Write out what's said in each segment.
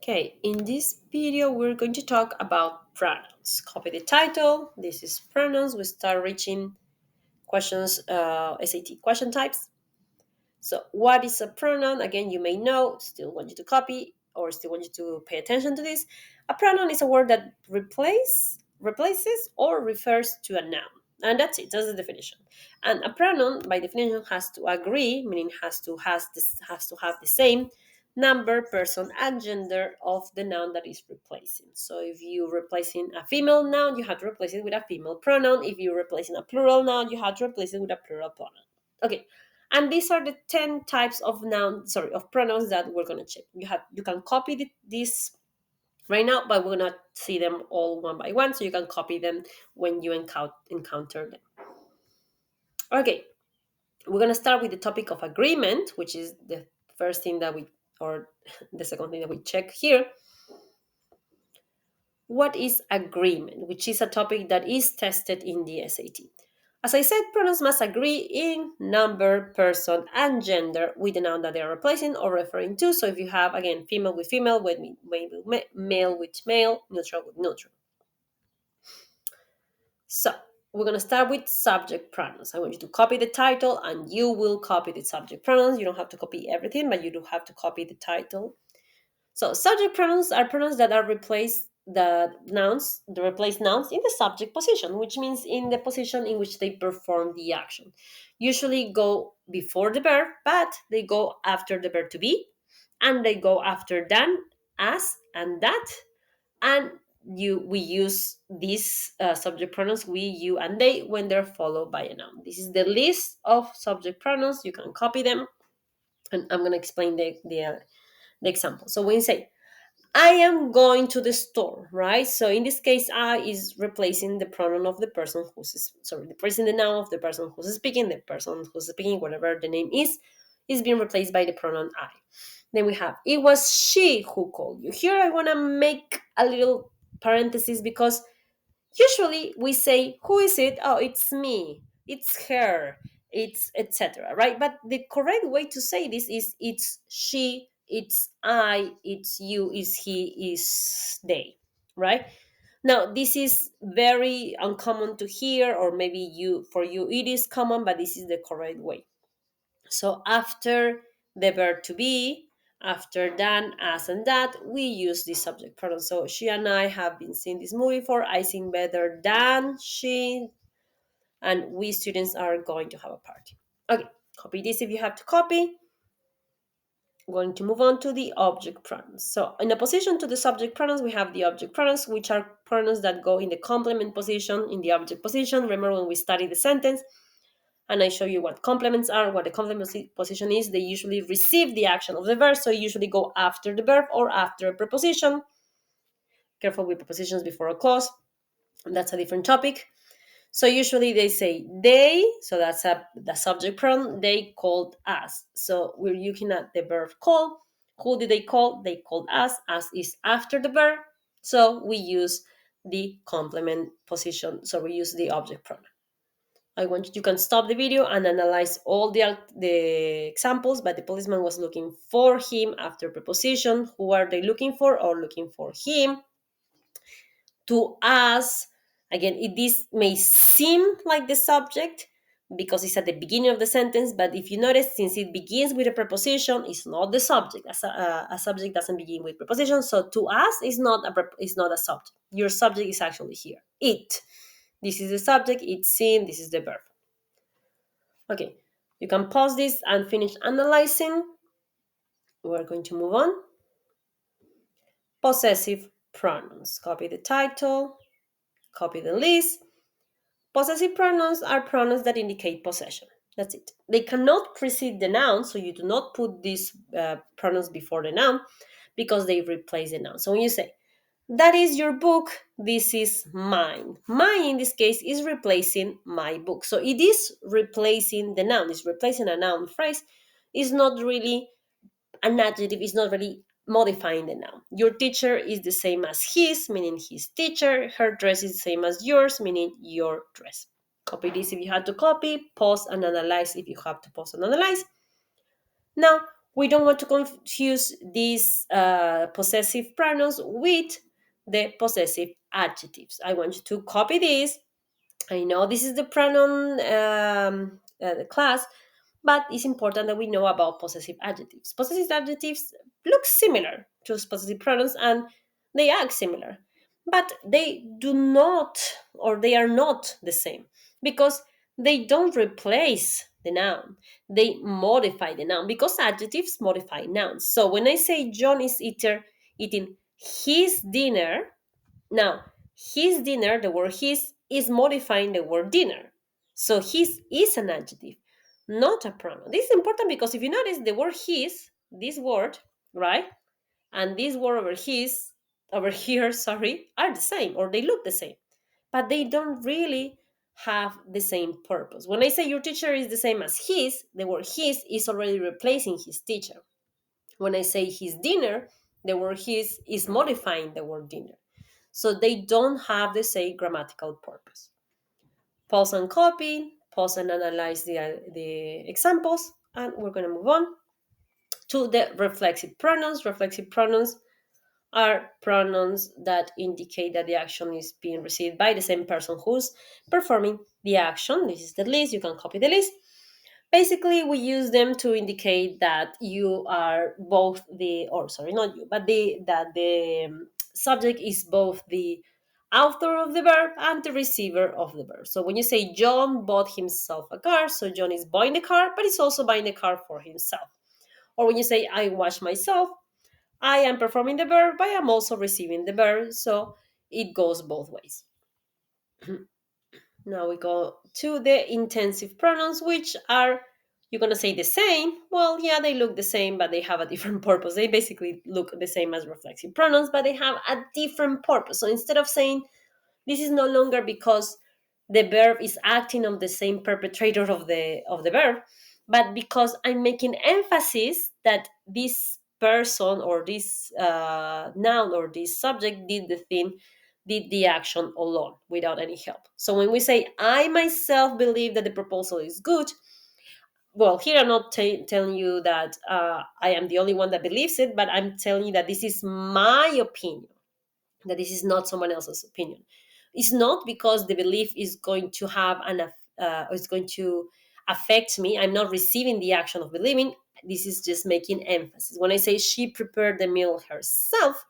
Okay, in this video, we're going to talk about pronouns. Copy the title. This is pronouns. We start reaching questions, SAT question types. So, what is a pronoun? Again, you may know, still want you to copy or still want you to pay attention to this. A pronoun is a word that replaces or refers to a noun. And that's it, that's the definition. And a pronoun, by definition, has to agree, meaning has to have the same number, person, and gender of the noun that is replacing. So if you're replacing a female noun, you have to replace it with a female pronoun. If you're replacing a plural noun, you have to replace it with a plural pronoun. Okay, and these are the 10 types of of pronouns that we're going to check. You can copy this right now, but we're going to see them all one by one, so you can copy them when you encounter them. Okay, we're going to start with the topic of agreement, which is the first thing that we, or the second thing that we check here. What is agreement, which is a topic that is tested in the SAT? As I said, pronouns must agree in number, person, and gender with the noun that they are replacing or referring to. So if you have, again, female with female, male with male, neutral with neutral. So we're going to start with subject pronouns. I want you to copy the title and you will copy the subject pronouns. You don't have to copy everything, but you do have to copy the title. So subject pronouns are pronouns that are replace nouns in the subject position, which means in the position in which they perform the action. Usually go before the verb, but they go after the verb to be, and they go after than, as, and that. And we use these subject pronouns we, you, and they when they're followed by a noun. This is the list of subject pronouns. You can copy them, and I'm going to explain the example. So when you say I am going to the store, right? So in this case, I is replacing the pronoun of the person replacing the noun of the person who's speaking. The person who's speaking, whatever the name is being replaced by the pronoun I. Then we have, it was she who called you. Here I want to make a little parenthesis because usually we say, who is it? Oh, it's me, it's her, it's etc. Right? But the correct way to say this is it's she, it's I, it's you, is he, is they. Right? Now this is very uncommon to hear, or maybe for you it is common, but this is the correct way. So after the verb to be, after than, as, and that, we use the subject pronoun. So she and I have been seeing this movie before. I sing better than she, and we students are going to have a party. Okay, copy this if you have to copy. I'm going to move on to the object pronouns. So in opposition to the subject pronouns, we have the object pronouns, which are pronouns that go in the complement position, in the object position. Remember when we studied the sentence, and I show you what complements are, what the complement position is. They usually receive the action of the verb, so usually go after the verb or after a preposition. Careful with prepositions before a clause. That's a different topic. So usually they say they, so that's the subject pronoun, they called us. So we're looking at the verb call. Who did they call? They called us. Us is after the verb. So we use the complement position. So we use the object pronoun. You can stop the video and analyze all the examples, but the policeman was looking for him after preposition. Who are they looking for? Or looking for him. To us, again, this may seem like the subject because it's at the beginning of the sentence, but if you notice, since it begins with a preposition, it's not the subject. A subject doesn't begin with preposition, so to us is not a subject. Your subject is actually here. It. This is the subject, it's seen, this is the verb. Okay, you can pause this and finish analyzing. We're going to move on. Possessive pronouns. Copy the title, copy the list. Possessive pronouns are pronouns that indicate possession. That's it. They cannot precede the noun, so you do not put these pronouns before the noun because they replace the noun. So when you say, that is your book, this is mine. Mine, in this case, is replacing my book. So it is replacing the noun. It's replacing a noun phrase. It's not really an adjective, is not really modifying the noun. Your teacher is the same as his, meaning his teacher. Her dress is the same as yours, meaning your dress. Copy this if you have to copy, pause and analyze if you have to pause and analyze. Now, We don't want to confuse these possessive pronouns with the possessive adjectives. I want you to copy this. I know this is the pronoun class, but it's important that we know about possessive adjectives. Possessive adjectives look similar to possessive pronouns and they act similar, but they do not, or they are not the same, because they don't replace the noun. They modify the noun, because adjectives modify nouns. So when I say John is eating his dinner, now his dinner, the word his, is modifying the word dinner. So his is an adjective, not a pronoun. This is important because if you notice the word his, this word, right, and this word over here, sorry, are the same, or they look the same, but they don't really have the same purpose. When I say your teacher is the same as his, the word his is already replacing his teacher. When I say his dinner, the word his is modifying the word dinner. So they don't have the same grammatical purpose. Pause and copy, pause and analyze the examples, and we're going to move on to the reflexive pronouns. Reflexive pronouns are pronouns that indicate that the action is being received by the same person who's performing the action. This is the list. You can copy the list. Basically, we use them to indicate that you are both the, or sorry, not you, but that the subject is both the author of the verb and the receiver of the verb. So when you say John bought himself a car, so John is buying the car, but he's also buying the car for himself. Or when you say I wash myself, I am performing the verb, but I am also receiving the verb. So it goes both ways. Now we go to the intensive pronouns, which are, you're going to say the same. Well, yeah, they look the same, but they have a different purpose. They basically look the same as reflexive pronouns, but they have a different purpose. So instead of saying this is no longer because the verb is acting on the same perpetrator of the verb, but because I'm making emphasis that this person or this noun or this subject did the thing, did the action alone without any help. So when we say I myself believe that the proposal is good, well, here I'm not telling you that I am the only one that believes it, but I'm telling you that this is my opinion, that this is not someone else's opinion. It's not because the belief is going to have is going to affect me. I'm not receiving the action of believing. This is just making emphasis. When I say she prepared the meal herself,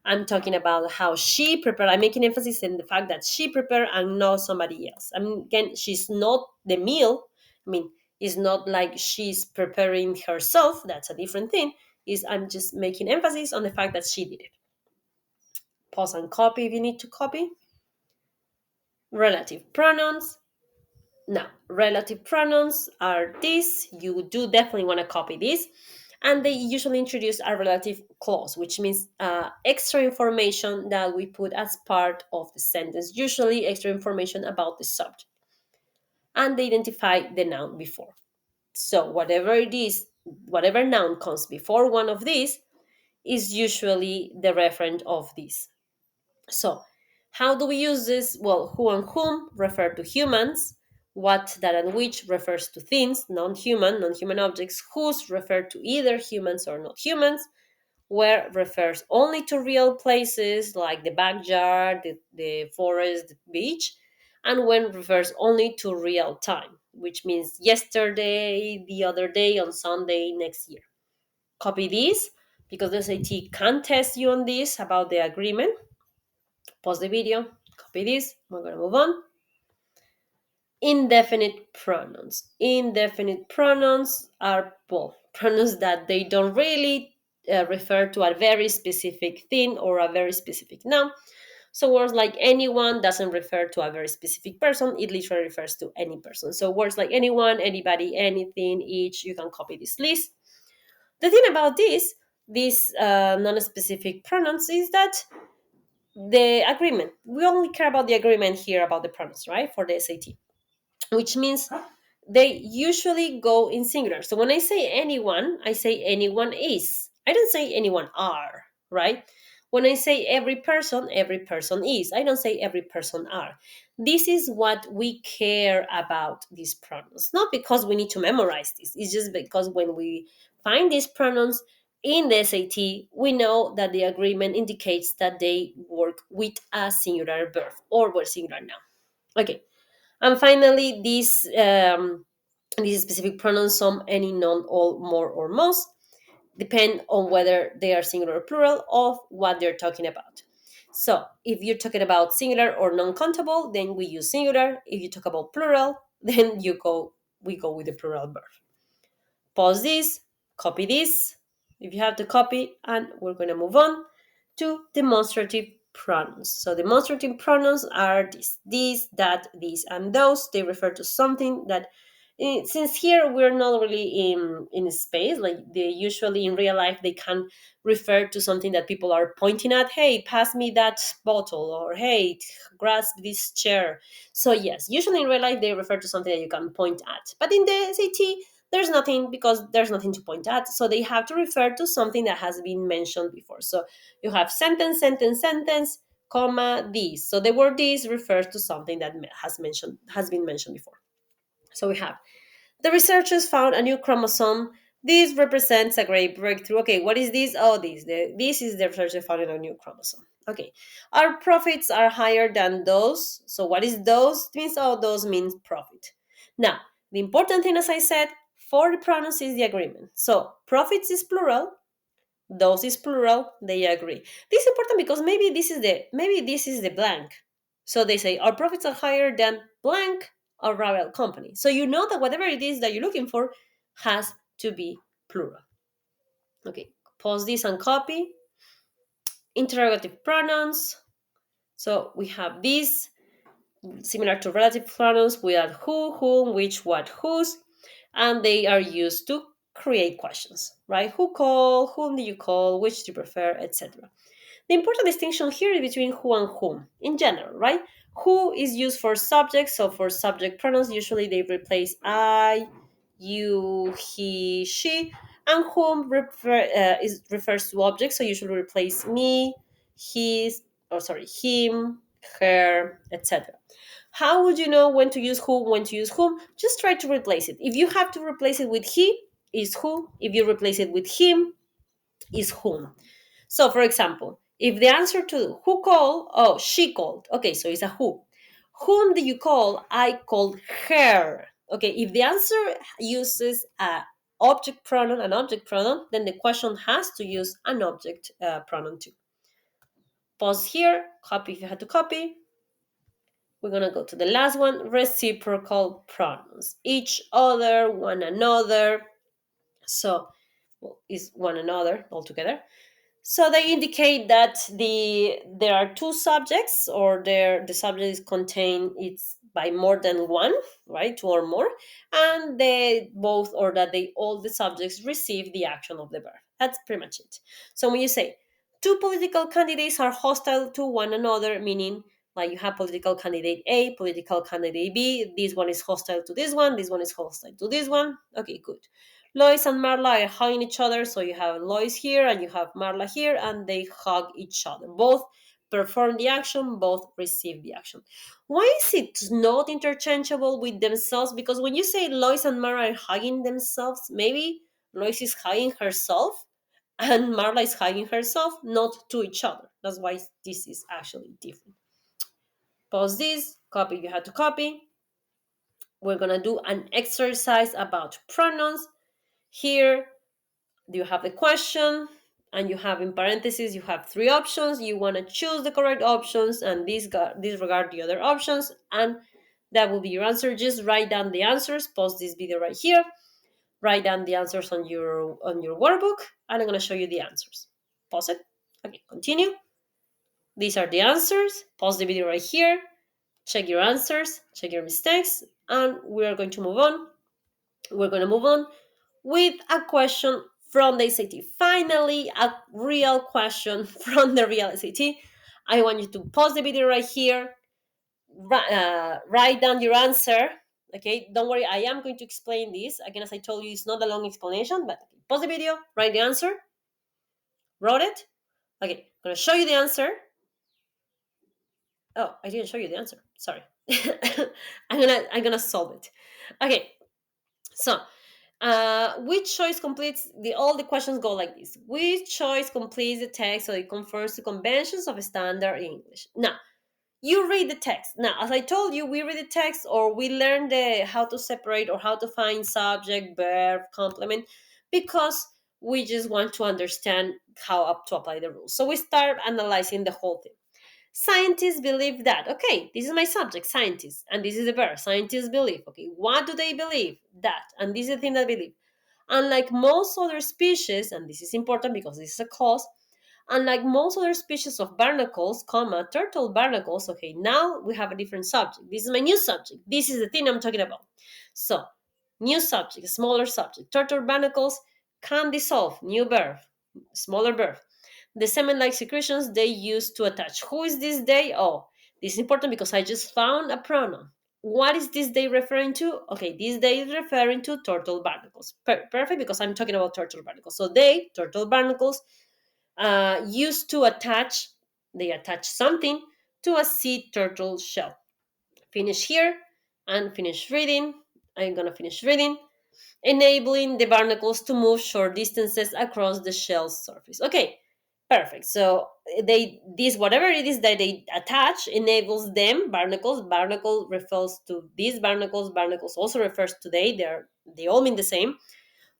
I'm talking about how she prepared. I'm making emphasis in the fact that she prepared and not somebody else. I mean, again, she's not the meal. I mean, it's not like she's preparing herself. That's a different thing. Is I'm just making emphasis on the fact that she did it. Pause and copy if you need to copy. Relative pronouns. Now, relative pronouns are these. You do definitely want to copy this. And they usually introduce a relative clause, which means extra information that we put as part of the sentence, usually extra information about the subject. And they identify the noun before. So whatever it is, whatever noun comes before one of these is usually the referent of this. So, how do we use this? Well, who and whom refer to humans. What, that, and which refers to things, non-human objects. Whose refer to either humans or not humans. Where refers only to real places like the backyard, the forest, the beach. And when refers only to real time, which means yesterday, the other day, on Sunday, next year. Copy this because the SAT can test you on this about the agreement. Pause the video, copy this, we're going to move on. Indefinite pronouns. Indefinite pronouns are, well, pronouns that they don't really refer to a very specific thing or a very specific noun. So words like anyone doesn't refer to a very specific person, it literally refers to any person. So words like anyone, anybody, anything, each, you can copy this list. The thing about these non-specific pronouns is that the agreement. We only care about the agreement here about the pronouns, right? For the SAT, which means they usually go in singular. So when I say anyone, I say anyone is. I don't say anyone are, right? When I say every person is. I don't say every person are. This is what we care about these pronouns. Not because we need to memorize this. It's just because when we find these pronouns in the SAT, we know that the agreement indicates that they work with a singular verb or with singular noun. Okay, and finally, these specific pronouns, some, any, none, all, more, or most, depend on whether they are singular or plural of what they're talking about. So if you're talking about singular or non-countable, then we use singular. If you talk about plural, then we go with the plural verb. Pause this, copy this, if you have to copy, and we're going to move on to demonstrative pronouns. So demonstrative pronouns are this, that, these, and those. They refer to something that, since here we're not really in space, like they usually in real life, they can refer to something that people are pointing at. Hey, pass me that bottle, or hey, grasp this chair. So yes, usually in real life they refer to something that you can point at. But in the SAT, there's nothing, because there's nothing to point at. So they have to refer to something that has been mentioned before. So you have sentence, sentence, sentence, comma, this. So the word this refers to something that has been mentioned before. So we have, the researchers found a new chromosome. This represents a great breakthrough. Okay, what is this? Oh, this is the researcher finding a new chromosome. Okay, our profits are higher than those. So what is those? It means, oh, those means profit. Now, the important thing, as I said, for the pronouns is the agreement. So profits is plural, those is plural, they agree. This is important because maybe this is the blank. So they say our profits are higher than blank, a rival company. So you know that whatever it is that you're looking for has to be plural. Okay, pause this and copy. Interrogative pronouns. So we have these, similar to relative pronouns. We add who, whom, which, what, whose, and they are used to create questions, right? Who call, whom do you call, which do you prefer, etc. The important distinction here is between who and whom in general, right? Who is used for subjects, so for subject pronouns, usually they replace I, you, he, she, and whom refers to objects, so usually replace me, his, or sorry, him, her, etc. How would you know when to use who, when to use whom? Just try to replace it. If you have to replace it with he, is who. If you replace it with him, is whom. So, for example, if the answer to who called, oh, she called. Okay, so it's a who. Whom do you call? I called her. Okay, if the answer uses an object pronoun, then the question has to use an object pronoun too. Pause here, copy if you had to copy. We're going to go to the last one, reciprocal pronouns. Each other, one another. So, well, is one another altogether. So they indicate that there are two subjects, or the subject is contained, it's by more than one, right? Two or more, and they both, or that they all the subjects receive the action of the verb. That's pretty much it. So when you say two political candidates are hostile to one another, meaning like you have political candidate A, political candidate B, this one is hostile to this one is hostile to this one. Okay, good. Lois and Marla are hugging each other, so you have Lois here and you have Marla here, and they hug each other. Both perform the action, both receive the action. Why is it not interchangeable with themselves? Because when you say Lois and Marla are hugging themselves, maybe Lois is hugging herself and Marla is hugging herself, not to each other. That's why this is actually different. Pause this, copy, you had to copy. We're gonna do an exercise about pronouns. Here, you have the question, and you have in parentheses, you have three options. You want to choose the correct options and disregard the other options, and that will be your answer. Just write down the answers. Pause this video right here. Write down the answers on your workbook, and I'm going to show you the answers. Pause it. Okay, continue. These are the answers. Pause the video right here. Check your answers, check your mistakes, and we are going to move on. We're going to move on with a question from the SAT. Finally, a real question from the real SAT. I want you to pause the video right here, write down your answer. Okay, don't worry, I am going to explain this. Again, as I told you, it's not a long explanation, but pause the video, write the answer, wrote it. Okay, I'm going to show you the answer. Oh, I didn't show you the answer. Sorry. I'm gonna solve it. Okay, so Which choice completes all the questions go like this. Which choice completes the text so it conforms to conventions of standard English? Now, you read the text. Now, as I told you, we read the text or we learn the how to separate or how to find subject, verb, complement, because we just want to understand how up to apply the rules. So we start analyzing the whole thing. Scientists believe that. Okay, this is my subject, scientists, and this is the verb. Scientists believe. Okay, what do they believe? That, and this is the thing that they believe. Unlike most other species, and this is important because this is a clause, unlike most other species of barnacles, comma, turtle barnacles, okay, now we have a different subject. This is my new subject. This is the thing I'm talking about. So, new subject, smaller subject. Turtle barnacles can dissolve, new verb, smaller verb. The semen-like secretions they use to attach. Who is this they? Oh, this is important because I just found a pronoun. What is this day referring to? Okay, this day is referring to turtle barnacles. Perfect, because I'm talking about turtle barnacles. So they, turtle barnacles, used to attach, they attach something to a sea turtle shell. Finish here and finish reading. I'm gonna finish reading, enabling the barnacles to move short distances across the shell's surface. Okay, perfect. So they this whatever it is that they attach enables them barnacles. Barnacle refers to these barnacles. Barnacles also refers to they all mean the same,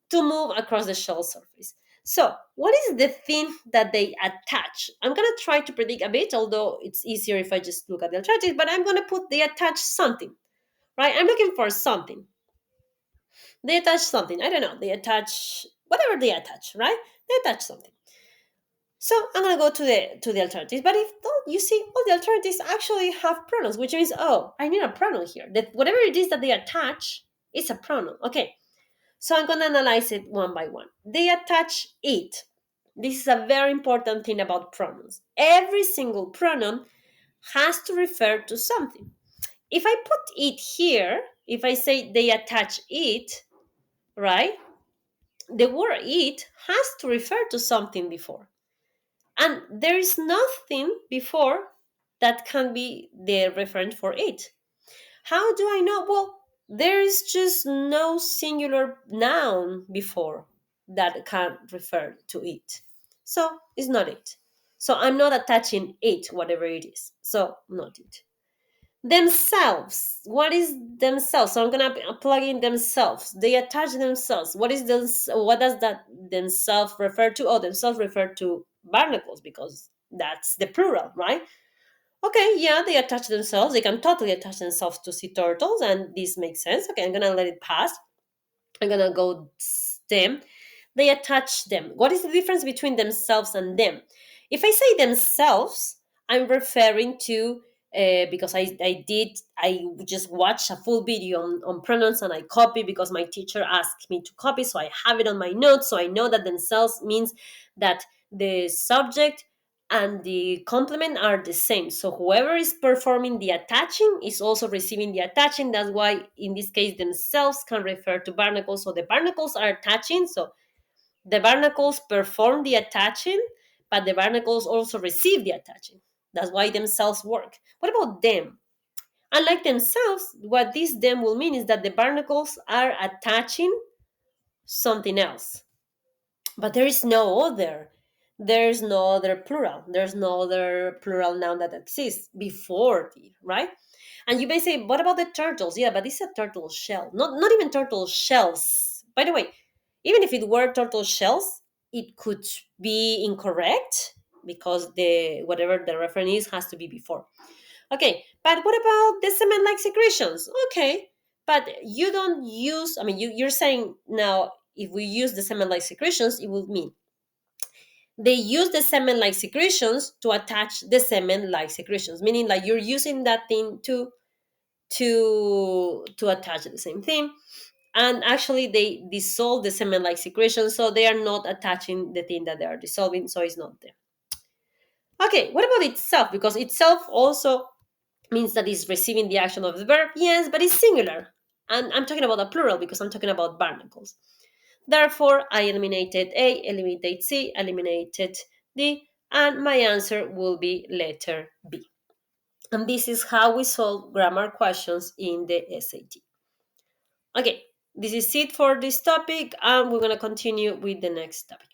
to move across the shell surface. So, what is the thing that they attach? I'm going to try to predict a bit, although it's easier if I just look at the alternatives, but I'm going to put they attach something, right? I'm looking for something. They attach something. I don't know. They attach whatever they attach, right? They attach something. So I'm gonna go to the alternatives. But if you see, all the alternatives actually have pronouns, which means I need a pronoun here. That whatever it is that they attach, it's a pronoun. Okay. So I'm gonna analyze it one by one. They attach it. This is a very important thing about pronouns. Every single pronoun has to refer to something. If I put it here, if I say they attach it, right? The word it has to refer to something before. And there is nothing before that can be the referent for it. How do I know? Well, there is just no singular noun before that can refer to it. So it's not it. So I'm not attaching it, whatever it is. So not it. Themselves. What is themselves? So I'm gonna plug in themselves. They attach themselves. What does that themselves refer to? Oh, themselves refer to barnacles because that's the plural, right? Okay, yeah, they attach themselves. They can totally attach themselves to sea turtles, and this makes sense. Okay, I'm gonna let it pass. I'm gonna go them. They attach them. What is the difference between themselves and them? If I say themselves, I'm referring to because I just watched a full video on pronouns and I copy because my teacher asked me to copy, so I have it on my notes, so I know that themselves means that the subject and the complement are the same. So whoever is performing the attaching is also receiving the attaching. That's why in this case themselves can refer to barnacles. So the barnacles are attaching. So the barnacles perform the attaching, but the barnacles also receive the attaching. That's why themselves work. What about them? Unlike themselves, what this them will mean is that the barnacles are attaching something else. But there's no other plural. There's no other plural noun that exists before the, right? And you may say, what about the turtles? Yeah, but it's a turtle shell. Not even turtle shells. By the way, even if it were turtle shells, it could be incorrect because the whatever the reference is has to be before. Okay, but what about the cement-like secretions? Okay, but you don't use, I mean, you're saying now if we use the cement-like secretions, it would mean they use the semen-like secretions to attach the semen-like secretions, meaning like you're using that thing to attach the same thing. And actually they dissolve the semen-like secretions, so they are not attaching the thing that they are dissolving, so it's not there. Okay, what about itself? Because itself also means that it's receiving the action of the verb, yes, but it's singular. And I'm talking about a plural because I'm talking about barnacles. Therefore, I eliminated A, eliminated C, eliminated D, and my answer will be letter B. And this is how we solve grammar questions in the SAT. Okay, This is it for this topic, and we're going to continue with the next topic.